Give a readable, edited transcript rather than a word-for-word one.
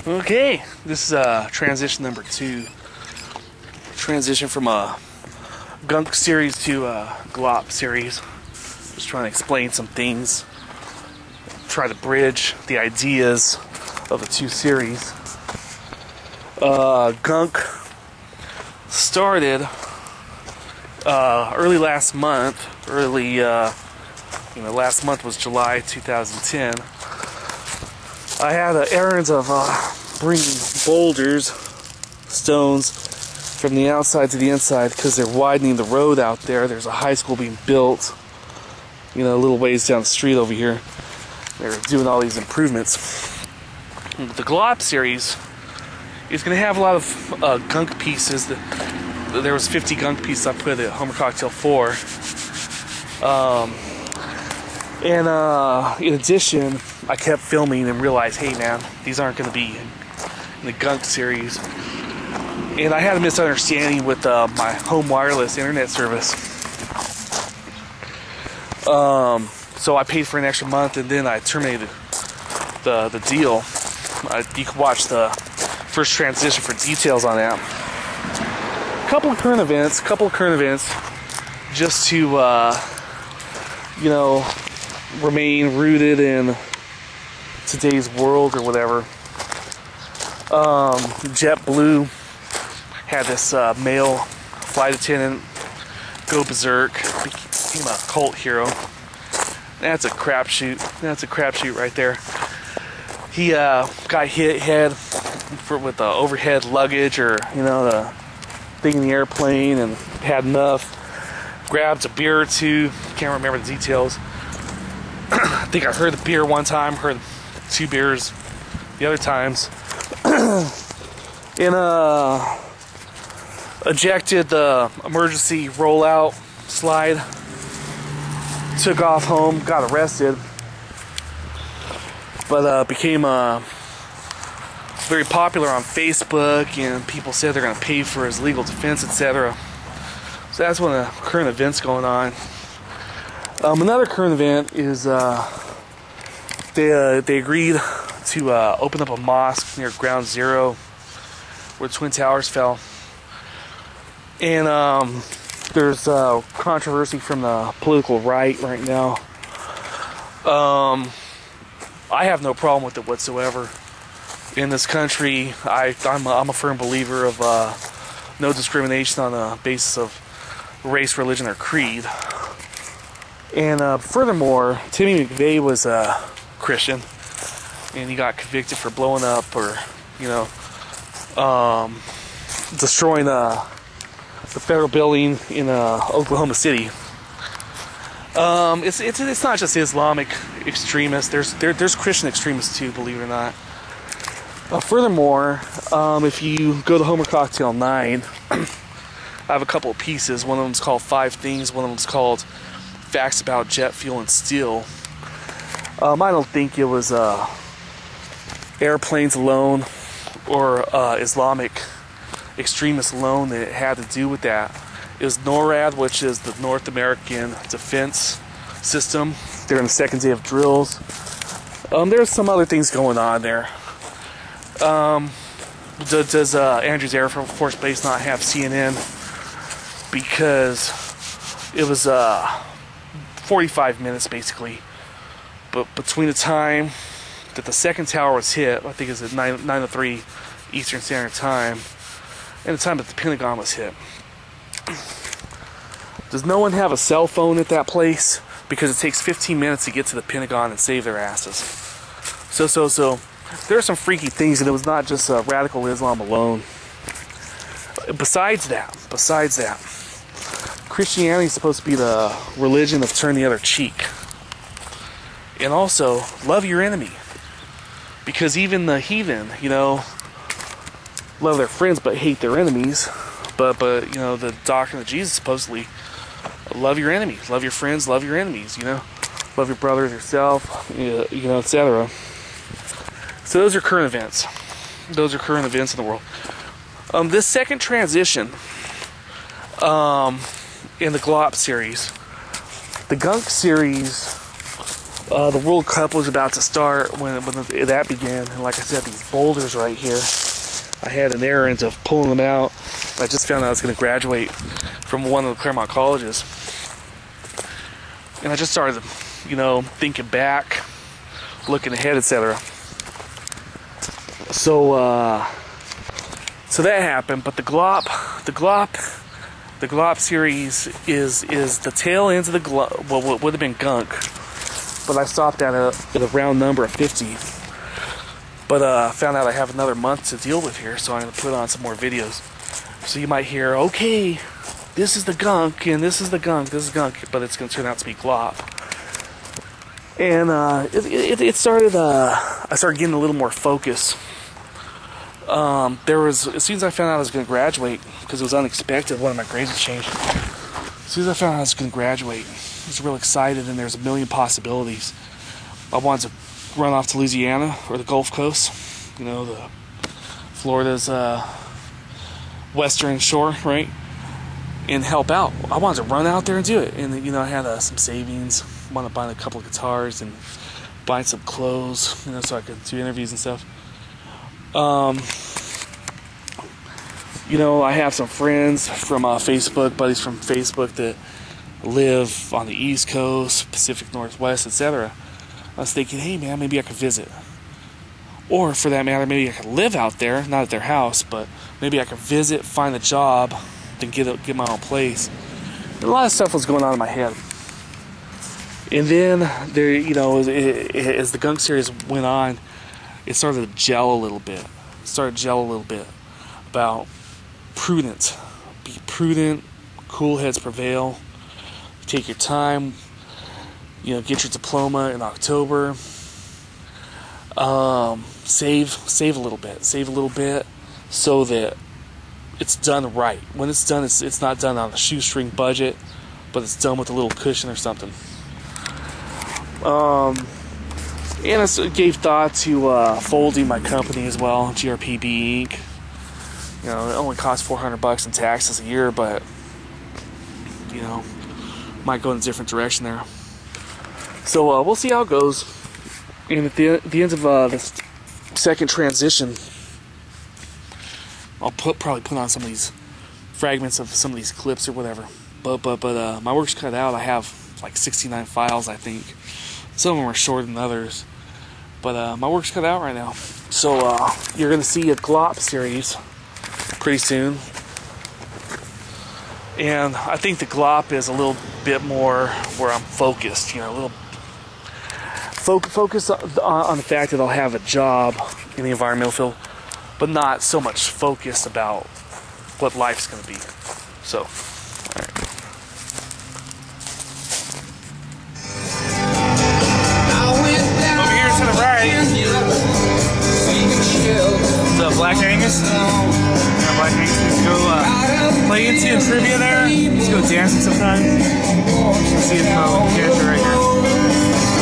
Okay, this is transition number 2. Transition from a gunk series to a glop series. Just trying to explain some things. Try to bridge the ideas of the 2 series. Gunk started early last month. Last month was July 2010. I had errands of bringing boulders, stones, from the outside to the inside because they're widening the road out there. There's a high school being built, a little ways down the street over here. They're doing all these improvements. The glop series is going to have a lot of gunk pieces. There was 50 gunk pieces I put at Homer Cocktail 4. In addition, I kept filming and realized, hey man, these aren't going to be in the gunk series. And I had a misunderstanding with my home wireless internet service. So I paid for an extra month and then I terminated the deal. You can watch the first transition for details on that. Couple of current events, just to remain rooted in today's world or whatever. JetBlue had this male flight attendant go berserk, became a cult hero. That's a crapshoot right there. He got hit head with the overhead luggage or the thing in the airplane and had enough. Grabbed a beer or two. Can't remember the details. I think I heard the beer one time, heard 2 beers the other times. And ejected the emergency rollout slide. Took off home, got arrested. But became very popular on Facebook, and people said they're going to pay for his legal defense, etc. So that's one of the current events going on. Another current event is they agreed to open up a mosque near Ground Zero where the Twin Towers fell. And there's controversy from the political right now. I have no problem with it whatsoever. In this country, I'm a firm believer of no discrimination on the basis of race, religion, or creed. And furthermore, Timmy McVeigh was a Christian, and he got convicted for blowing up or, destroying the federal building in Oklahoma City. It's not just Islamic extremists. There's Christian extremists too, believe it or not. Furthermore, if you go to Homer Cocktail 9, I have a couple of pieces. One of them's called 5 Things. One of them's called Facts About Jet Fuel and Steel. I don't think it was airplanes alone or Islamic extremists alone that had to do with that. It was NORAD, which is the North American Defense System. They're in the second day of drills. There's some other things going on there. Does Andrews Air Force Base not have CNN? Because it was 45 minutes basically, but between the time that the second tower was hit, I think it's at 9:03 Eastern Standard Time, and the time that the Pentagon was hit. Does no one have a cell phone at that place? Because it takes 15 minutes to get to the Pentagon and save their asses. So there are some freaky things, and it was not just radical Islam alone. Besides that, Christianity is supposed to be the religion of turn the other cheek. And also, love your enemy. Because even the heathen, love their friends but hate their enemies. But the doctrine of Jesus supposedly, love your enemies, love your friends, love your enemies, love your brothers, yourself, etc. So those are current events. Those are current events in the world. This second transition in the glop series, the gunk series The World Cup was about to start when that began, and like I said, these boulders right here, I had an errand of pulling them out. I just found out I was going to graduate from one of the Claremont colleges, and I just started, thinking back, looking ahead, etc. So that happened, but the glop series is the tail ends of the glop, what would have been gunk, but I stopped at a round number of 50. But found out I have another month to deal with here, so I'm going to put on some more videos. So you might hear, okay, this is the gunk, and this is the gunk, this is gunk, but it's going to turn out to be glop. And it started, I started getting a little more focus. As soon as I found out I was going to graduate, because it was unexpected, one of my grades had changed. As soon as I found out I was going to graduate, I was real excited, and there's a million possibilities. I wanted to run off to Louisiana or the Gulf Coast, the Florida's western shore, right, and help out. I wanted to run out there and do it, and I had some savings. I wanted to buy a couple of guitars and buy some clothes, so I could do interviews and stuff. I have some friends from Facebook, buddies from Facebook that live on the East Coast, Pacific Northwest, etc. I was thinking, hey man, maybe I could visit. Or for that matter, maybe I could live out there, not at their house, but maybe I could visit, find a job, then get my own place. And a lot of stuff was going on in my head. And then there, as the gunk series went on, it started to gel a little bit. About prudence. Be prudent, cool heads prevail. Take your time. Get your diploma in October. Save a little bit, so that it's done right. When it's done, it's not done on a shoestring budget, but it's done with a little cushion or something. And I gave thought to folding my company as well, GRPB Inc. It only costs $400 in taxes a year, but might go in a different direction there. So we'll see how it goes. And at the end of this second transition, I'll probably put on some of these fragments of some of these clips or whatever. But my work's cut out. I have like 69 files, I think. Some of them are shorter than others. But my work's cut out right now. So you're going to see a glop series pretty soon. And I think the glop is a little bit more where I'm focused, a little focus on the fact that I'll have a job in the environmental field, but not so much focused about what life's going to be. So, all right. Over here to the right, the Black Angus. Black Angus. Let's go play into trivia there. Let's go dancing sometimes. Let's see if character right here.